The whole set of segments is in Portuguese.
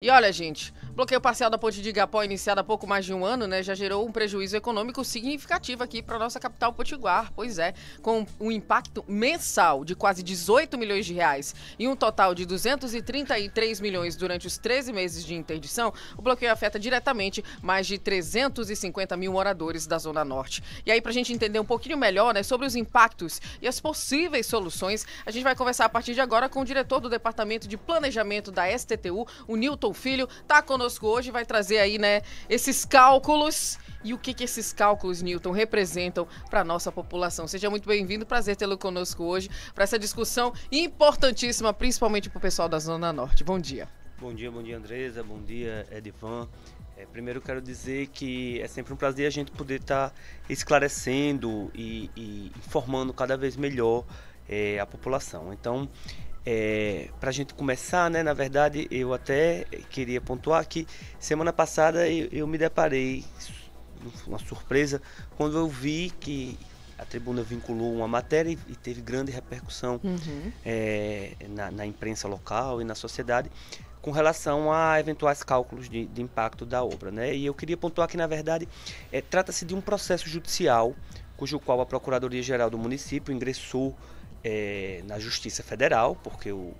E olha, gente, o bloqueio parcial da Ponte de Igapó, iniciado há pouco mais de um ano, né, já gerou um prejuízo econômico significativo aqui para nossa capital Potiguar. Pois é, com um impacto mensal de quase 18 milhões de reais e um total de 233 milhões durante os 13 meses de interdição, o bloqueio afeta diretamente mais de 350 mil moradores da Zona Norte. E aí, para a gente entender um pouquinho melhor, né, sobre os impactos e as possíveis soluções, a gente vai conversar a partir de agora com o diretor do Departamento de Planejamento da STTU, o Nilton Filho, tá conosco hoje, vai trazer aí, né, esses cálculos e o que esses cálculos, Nilton, representam para nossa população. Seja muito bem-vindo, prazer tê-lo conosco hoje para essa discussão importantíssima, principalmente para o pessoal da Zona Norte. Bom dia. Bom dia, Andresa, bom dia, Edivan. Primeiro eu quero dizer que é sempre um prazer a gente poder estar esclarecendo e informando cada vez melhor a população. Então, para a gente começar, né, na verdade, eu até queria pontuar que semana passada eu me deparei, uma surpresa, quando eu vi que a tribuna vinculou uma matéria e teve grande repercussão na imprensa local e na sociedade com relação a eventuais cálculos de impacto da obra, né? E eu queria pontuar que, na verdade, trata-se de um processo judicial, cujo qual a Procuradoria-Geral do município ingressou na Justiça Federal, porque o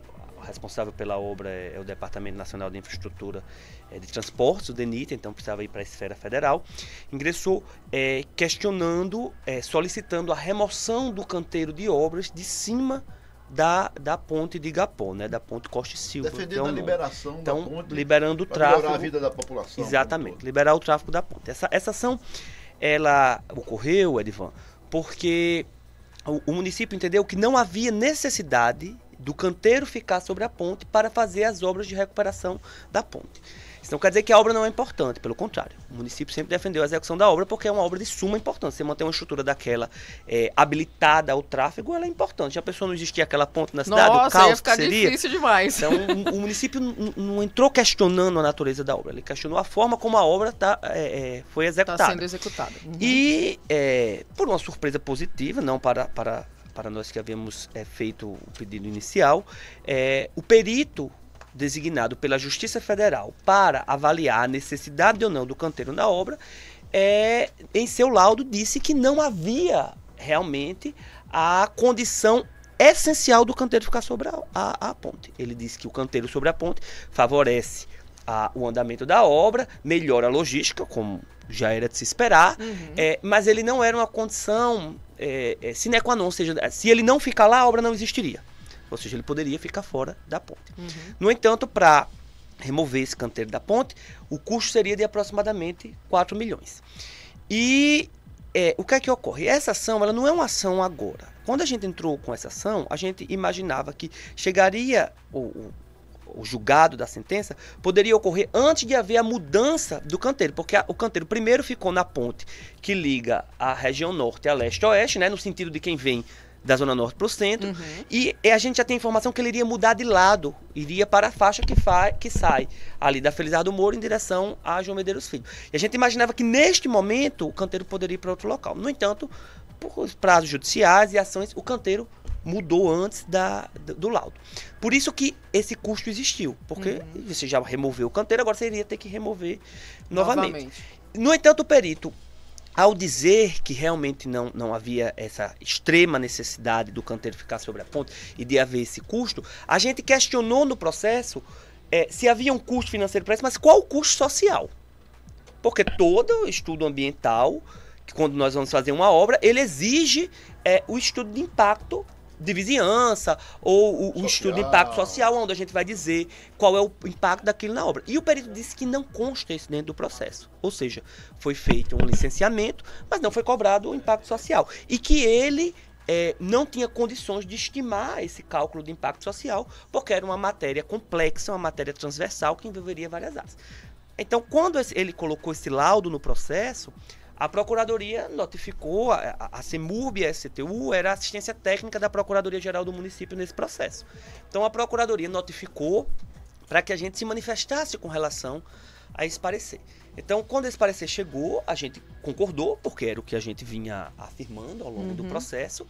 responsável pela obra é o Departamento Nacional de Infraestrutura de Transportes, o DENIT, então precisava ir para a esfera federal, ingressou questionando, solicitando a remoção do canteiro de obras de cima da ponte de Igapó, né, da ponte Costa e Silva. Defendendo a liberação da ponte, liberando o tráfego, melhorar a vida da população. Exatamente, liberar o tráfego da ponte. Essa ação, ela ocorreu, Edivan, porque o município entendeu que não havia necessidade do canteiro ficar sobre a ponte para fazer as obras de recuperação da ponte. Isso não quer dizer que a obra não é importante, pelo contrário. O município sempre defendeu a execução da obra porque é uma obra de suma importância. Você manter uma estrutura daquela habilitada ao tráfego, ela é importante. Já pensou, não existia aquela ponte na cidade? Nossa, o caos ia ficar que seria? difícil demais. Então, o município não entrou questionando a natureza da obra. Ele questionou a forma como a obra foi executada. Está sendo executada. E, por uma surpresa positiva, não para nós que havíamos feito o pedido inicial, o perito designado pela Justiça Federal para avaliar a necessidade ou não do canteiro na obra, em seu laudo disse que não havia realmente a condição essencial do canteiro ficar sobre a ponte. Ele disse que o canteiro sobre a ponte favorece o andamento da obra, melhora a logística, como já era de se esperar, mas ele não era uma condição sine qua non, ou seja, se ele não ficar lá, a obra não existiria. Ou seja, ele poderia ficar fora da ponte. No entanto, para remover esse canteiro da ponte, o custo seria de aproximadamente 4 milhões. E o que é que ocorre? Essa ação, ela não é uma ação agora. Quando a gente entrou com essa ação, a gente imaginava que chegaria o julgado da sentença poderia ocorrer antes de haver a mudança do canteiro, porque o canteiro primeiro ficou na ponte que liga a região norte a leste-oeste, né, no sentido de quem vem da Zona Norte para o centro, e a gente já tem informação que ele iria mudar de lado, iria para a faixa que sai ali da Felizardo Moura em direção a João Medeiros Filho. E a gente imaginava que neste momento o canteiro poderia ir para outro local. No entanto, por prazos judiciais e ações, o canteiro mudou antes do laudo. Por isso que esse custo existiu, porque você já removeu o canteiro, agora você iria ter que remover novamente. No entanto, o perito, ao dizer que realmente não havia essa extrema necessidade do canteiro ficar sobre a ponte e de haver esse custo, a gente questionou no processo se havia um custo financeiro para isso, mas qual o custo social? Porque todo estudo ambiental, que quando nós vamos fazer uma obra, ele exige o estudo de impacto de vizinhança ou o estudo de impacto social, onde a gente vai dizer qual é o impacto daquilo na obra. E o perito disse que não consta isso dentro do processo. Ou seja, foi feito um licenciamento, mas não foi cobrado o impacto social. E que ele não tinha condições de estimar esse cálculo de impacto social, porque era uma matéria complexa, uma matéria transversal que envolveria várias áreas. Então, quando ele colocou esse laudo no processo, a Procuradoria notificou, a CEMURB e a STTU era a assistência técnica da Procuradoria-Geral do município nesse processo. Então a Procuradoria notificou para que a gente se manifestasse com relação a esse parecer. Então, quando esse parecer chegou, a gente concordou, porque era o que a gente vinha afirmando ao longo do processo,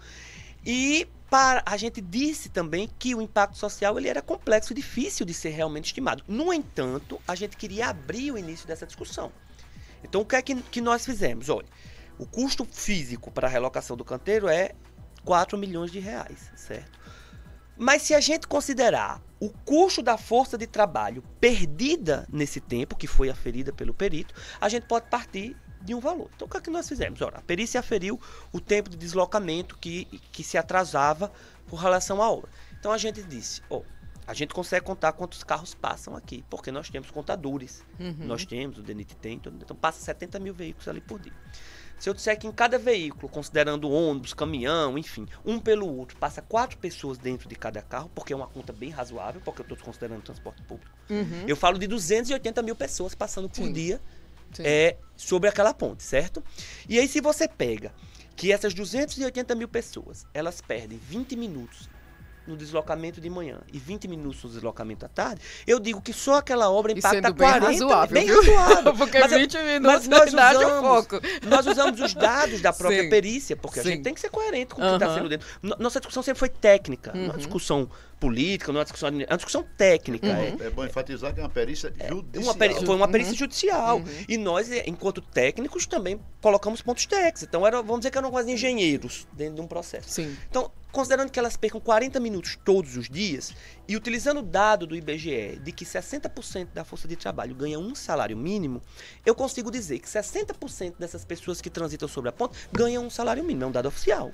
E a gente disse também que o impacto social ele era complexo e difícil de ser realmente estimado. No entanto, a gente queria abrir o início dessa discussão. Então, o que é que nós fizemos? Olha, o custo físico para a relocação do canteiro é 4 milhões de reais, certo? Mas se a gente considerar o custo da força de trabalho perdida nesse tempo, que foi aferida pelo perito, a gente pode partir de um valor. Então, o que é que nós fizemos? Ora, a perícia aferiu o tempo de deslocamento que se atrasava por relação à obra. Então, a gente disse, a gente consegue contar quantos carros passam aqui, porque nós temos contadores. Nós temos, o DENIT tem, então passa 70 mil veículos ali por dia. Se eu disser que em cada veículo, considerando ônibus, caminhão, enfim, um pelo outro, passa 4 pessoas dentro de cada carro, porque é uma conta bem razoável, porque eu estou considerando transporte público. Eu falo de 280 mil pessoas passando por dia sobre aquela ponte, certo? E aí, se você pega que essas 280 mil pessoas, elas perdem 20 minutos no deslocamento de manhã e 20 minutos no deslocamento à tarde, eu digo que só aquela obra impacta 40... Razoável, bem razoável. Porque 20 minutos na idade é pouco. Nós usamos os dados da própria perícia, porque a gente tem que ser coerente com o que está sendo dentro. Nossa discussão sempre foi técnica, não é uma discussão política, não é uma discussão técnica. É bom enfatizar que é uma perícia judicial. Foi uma perícia judicial. E nós, enquanto técnicos, também colocamos pontos técnicos. Então, vamos dizer que eram quase engenheiros dentro de um processo. Sim. Então, considerando que elas percam 40 minutos todos os dias, e utilizando o dado do IBGE de que 60% da força de trabalho ganha um salário mínimo, eu consigo dizer que 60% dessas pessoas que transitam sobre a ponte ganham um salário mínimo. É um dado oficial.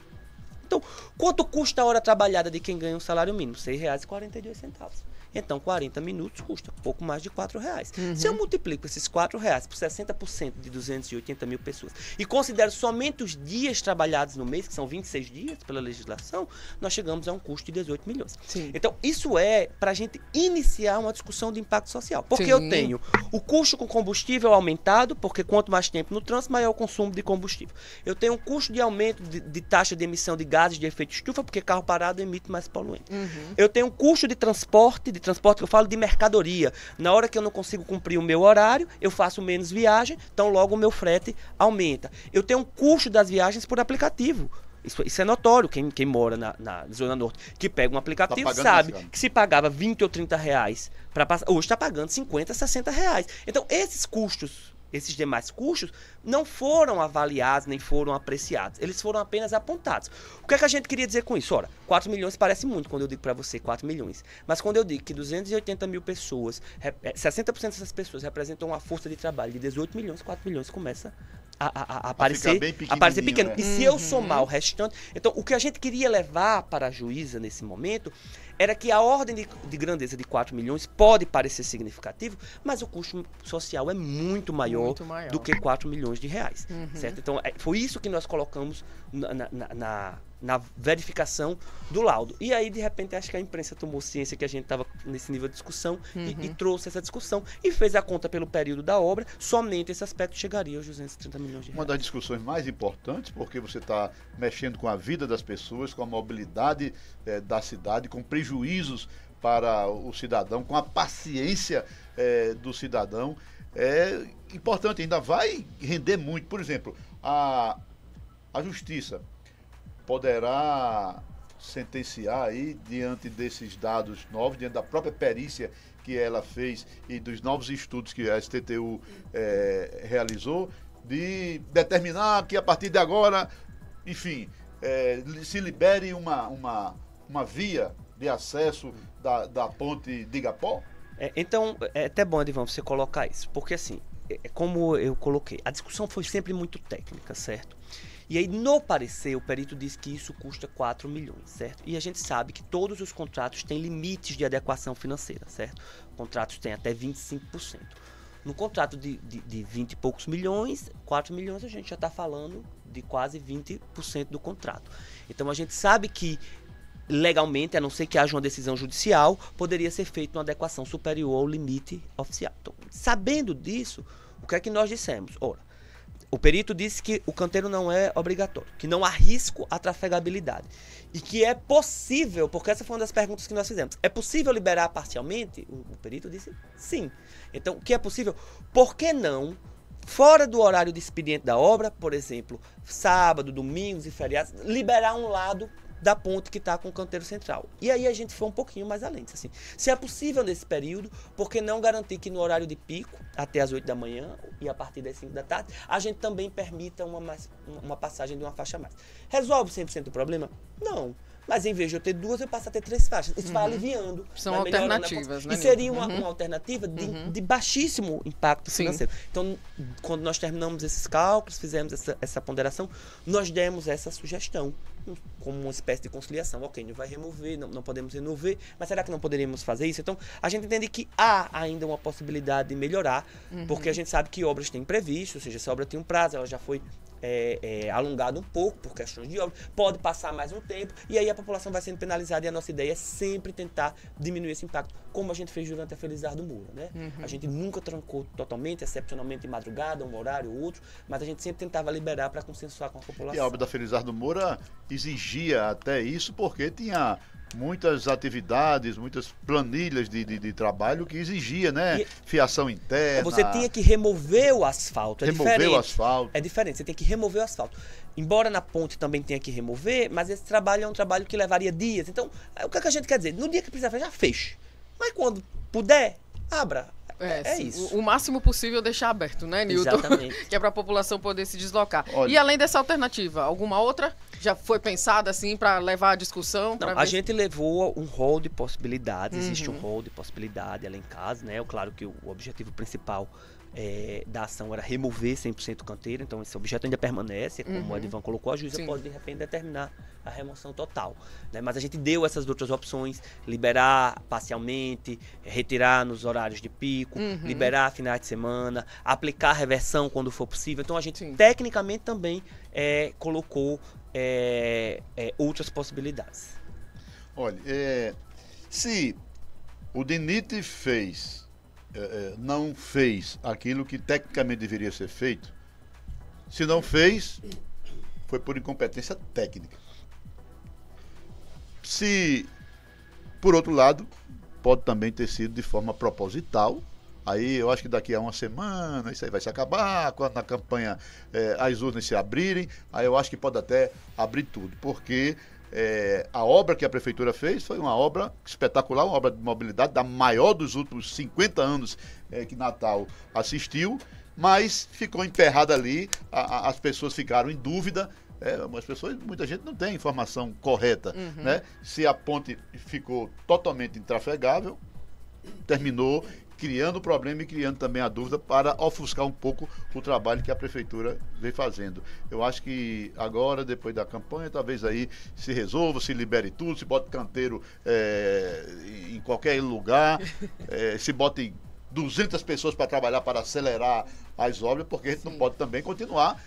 Então, quanto custa a hora trabalhada de quem ganha um salário mínimo? R$ 6,42. Então, 40 minutos custa pouco mais de R$4. Se eu multiplico esses R$4 por 60% de 280 mil pessoas e considero somente os dias trabalhados no mês, que são 26 dias pela legislação, nós chegamos a um custo de 18 milhões. Sim. Então, isso é para a gente iniciar uma discussão de impacto social. Porque eu tenho o custo com combustível aumentado, porque quanto mais tempo no trânsito, maior o consumo de combustível. Eu tenho um custo de aumento de taxa de emissão de gases de efeito estufa, porque carro parado emite mais poluente. Eu tenho um custo de transporte que eu falo de mercadoria. Na hora que eu não consigo cumprir o meu horário, eu faço menos viagem, então logo o meu frete aumenta. Eu tenho um custo das viagens por aplicativo. Isso é notório, quem mora na Zona Norte, que pega um aplicativo, sabe que se pagava 20 ou 30 reais para passar, hoje está pagando 50, 60 reais. Então, esses custos, esses demais custos, não foram avaliados, nem foram apreciados. Eles foram apenas apontados. O que é que a gente queria dizer com isso? Ora, 4 milhões parece muito quando eu digo para você 4 milhões. Mas quando eu digo que 280 mil pessoas, 60% dessas pessoas representam uma força de trabalho de 18 milhões, 4 milhões começa a aparecer pequeno. E se eu somar o restante... Então, o que a gente queria levar para a juíza nesse momento era que a ordem de grandeza de 4 milhões pode parecer significativo, mas o custo social é muito maior do que 4 milhões de reais. Certo? Então, foi isso que nós colocamos na verificação do laudo. E aí, de repente, acho que a imprensa tomou ciência que a gente estava nesse nível de discussão e trouxe essa discussão e fez a conta pelo período da obra, somente esse aspecto chegaria aos 230 milhões de reais. Uma das discussões mais importantes, porque você está mexendo com a vida das pessoas, com a mobilidade da cidade, com prejuízos para o cidadão, com a paciência do cidadão. É importante, ainda vai render muito. Por exemplo, a Justiça poderá sentenciar aí, diante desses dados novos, diante da própria perícia que ela fez e dos novos estudos que a STTU realizou, de determinar que a partir de agora, enfim, se libere uma via de acesso da ponte de Igapó? Então, é até bom, Edivan, você colocar isso, porque assim, como eu coloquei, a discussão foi sempre muito técnica, certo? E aí, no parecer, o perito diz que isso custa 4 milhões, certo? E a gente sabe que todos os contratos têm limites de adequação financeira, certo? Contratos têm até 25%. No contrato de 20 e poucos milhões, 4 milhões, a gente já está falando de quase 20% do contrato. Então, a gente sabe que, legalmente, a não ser que haja uma decisão judicial, poderia ser feita uma adequação superior ao limite oficial. Então, sabendo disso, o que é que nós dissemos? Ora, o perito disse que o canteiro não é obrigatório, que não há risco à trafegabilidade e que é possível, porque essa foi uma das perguntas que nós fizemos, é possível liberar parcialmente? O perito disse sim. Então, o que é possível? Por que não, fora do horário de expediente da obra, por exemplo, sábado, domingos e feriados, liberar um lado da ponte que está com o canteiro central. E aí a gente foi um pouquinho mais além. Disse assim, se é possível nesse período, por que não garantir que no horário de pico, até as 8 da manhã e a partir das 5 da tarde, a gente também permita uma passagem de uma faixa a mais. Resolve 100% o problema? Não. Mas em vez de eu ter 2, eu passo a ter 3 faixas. Isso vai aliviando. São alternativas, né? E seria uma alternativa de baixíssimo impacto financeiro. Então, quando nós terminamos esses cálculos, fizemos essa ponderação, nós demos essa sugestão como uma espécie de conciliação. Ok, não vai remover, não podemos remover, mas será que não poderíamos fazer isso? Então, a gente entende que há ainda uma possibilidade de melhorar, porque a gente sabe que obras têm imprevisto, ou seja, essa obra tem um prazo, ela já foi alongado um pouco por questões de obra, pode passar mais um tempo e aí a população vai sendo penalizada e a nossa ideia é sempre tentar diminuir esse impacto, como a gente fez durante a Felizardo Moura, né? A gente nunca trancou totalmente, excepcionalmente de madrugada, um horário ou outro, mas a gente sempre tentava liberar para consensuar com a população. E a obra da Felizardo Moura exigia até isso porque tinha muitas atividades, muitas planilhas de trabalho que exigia, né? Fiação interna. Você tinha que remover o asfalto. Remover o asfalto. É diferente, você tem que remover o asfalto. Embora na ponte também tenha que remover, mas esse trabalho é um trabalho que levaria dias. Então, o que a gente quer dizer? No dia que precisar, já feche. Mas quando puder, abra. É isso. O máximo possível deixar aberto, né, Nilton? Exatamente. Que é para a população poder se deslocar. Olha, e além dessa alternativa, alguma outra já foi pensada assim para levar a discussão? Não, a gente levou um rol de possibilidades. Existe um rol de possibilidade além caso, né? Claro que o objetivo principal da ação era remover 100% o canteiro, então esse objeto ainda permanece, como o Edivan colocou, a juíza pode de repente determinar a remoção total, né? Mas a gente deu essas outras opções, liberar parcialmente, retirar nos horários de pico, liberar finais de semana, aplicar reversão quando for possível, então a gente tecnicamente também colocou outras possibilidades. Olha, se o DENIT não fez aquilo que tecnicamente deveria ser feito, se não fez, foi por incompetência técnica. Se, por outro lado, pode também ter sido de forma proposital. Aí eu acho que daqui a uma semana isso aí vai se acabar, quando a campanha as urnas se abrirem, aí eu acho que pode até abrir tudo, porque a obra que a prefeitura fez foi uma obra espetacular, uma obra de mobilidade, da maior dos últimos 50 anos que Natal assistiu, mas ficou emperrada ali, as pessoas ficaram em dúvida, muita gente não tem informação correta, né? Se a ponte ficou totalmente intrafegável, terminou criando o problema e criando também a dúvida para ofuscar um pouco o trabalho que a prefeitura vem fazendo. Eu acho que agora, depois da campanha, talvez aí se resolva, se libere tudo, se bote canteiro em qualquer lugar, se bote 200 pessoas para trabalhar para acelerar as obras, porque a gente não pode também continuar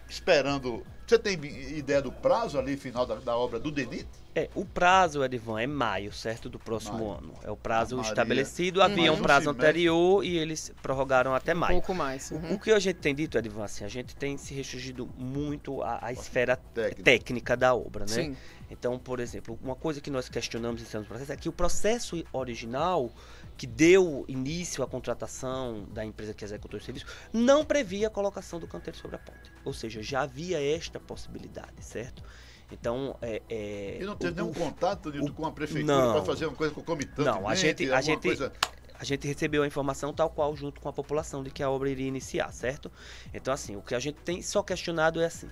esperando. Você tem ideia do prazo ali, final da obra do DENIT? O prazo, Edivan, é maio, certo? Do próximo ano. É o prazo estabelecido. Havia um prazo anterior e eles prorrogaram até maio. Um pouco mais. O que a gente tem dito, Edivan, assim, a gente tem se restringido muito à esfera técnica da obra, né? Sim. Então, por exemplo, uma coisa que nós questionamos em termos do processo é que o processo original que deu início à contratação da empresa que executou o serviço não previa a colocação do canteiro sobre a ponte. Ou seja, já havia esta possibilidade, certo? Então, e não teve nenhum contato com a prefeitura para fazer uma coisa concomitante? Não, a gente recebeu a informação tal qual junto com a população de que a obra iria iniciar, certo? Então, assim, o que a gente tem só questionado é assim,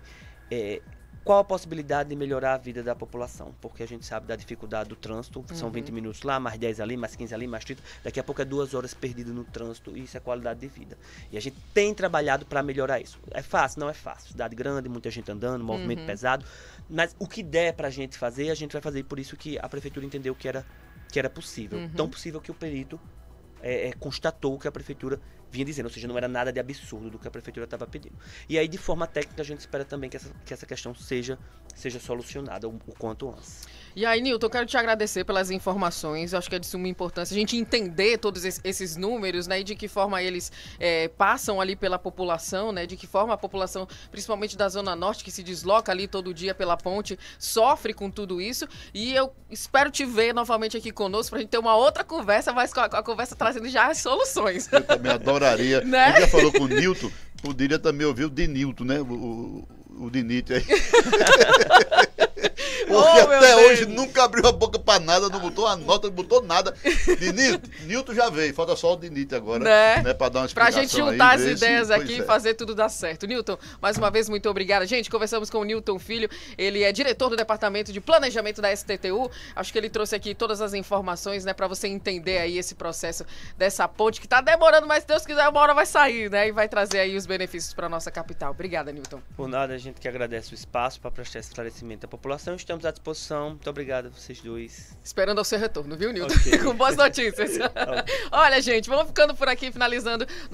qual a possibilidade de melhorar a vida da população? Porque a gente sabe da dificuldade do trânsito, são 20 minutos lá, mais 10 ali, mais 15 ali, mais 30, daqui a pouco é 2 horas perdidas no trânsito e isso é qualidade de vida. E a gente tem trabalhado para melhorar isso. É fácil? Não é fácil. Cidade grande, muita gente andando, movimento pesado, mas o que der para a gente fazer, a gente vai fazer, por isso que a prefeitura entendeu que era possível. Tão possível que o perito constatou que a prefeitura vinha dizendo, ou seja, não era nada de absurdo do que a prefeitura estava pedindo. E aí, de forma técnica, a gente espera também que essa questão seja solucionada o quanto antes. E aí, Nilton, eu quero te agradecer pelas informações. Eu acho que é de suma importância a gente entender todos esses números, né? E de que forma eles passam ali pela população, né? De que forma a população, principalmente da Zona Norte, que se desloca ali todo dia pela ponte, sofre com tudo isso. E eu espero te ver novamente aqui conosco para a gente ter uma outra conversa, mas com a conversa trazendo já as soluções. Eu também adoraria. Né? Você já falou com o Nilton, poderia também ouvir o DENILTON, né? O DENIT aí. Porque Oh, meu até Deus. hoje nunca abriu a boca pra nada, não botou a nota, não botou nada. De Nilton já veio, falta só o de Nito agora, Né? Pra dar uma Pra explicação gente juntar aí, as ver se- ideias pois aqui é. e fazer tudo dar certo. Nilton, mais uma vez, muito obrigada. Gente, conversamos com o Nilton Filho, ele é diretor do Departamento de Planejamento da STTU. Acho que ele trouxe aqui todas as informações, né, pra você entender aí esse processo dessa ponte que tá demorando, mas se Deus quiser, uma hora vai sair, né, e vai trazer aí os benefícios pra nossa capital. Obrigada, Nilton. Por nada, a gente que agradece o espaço para prestar esclarecimento à população. Estamos à disposição. Muito obrigado a vocês dois. Esperando ao seu retorno, viu, Nilton? Ok. Com boas notícias. Olha, gente, vamos ficando por aqui, finalizando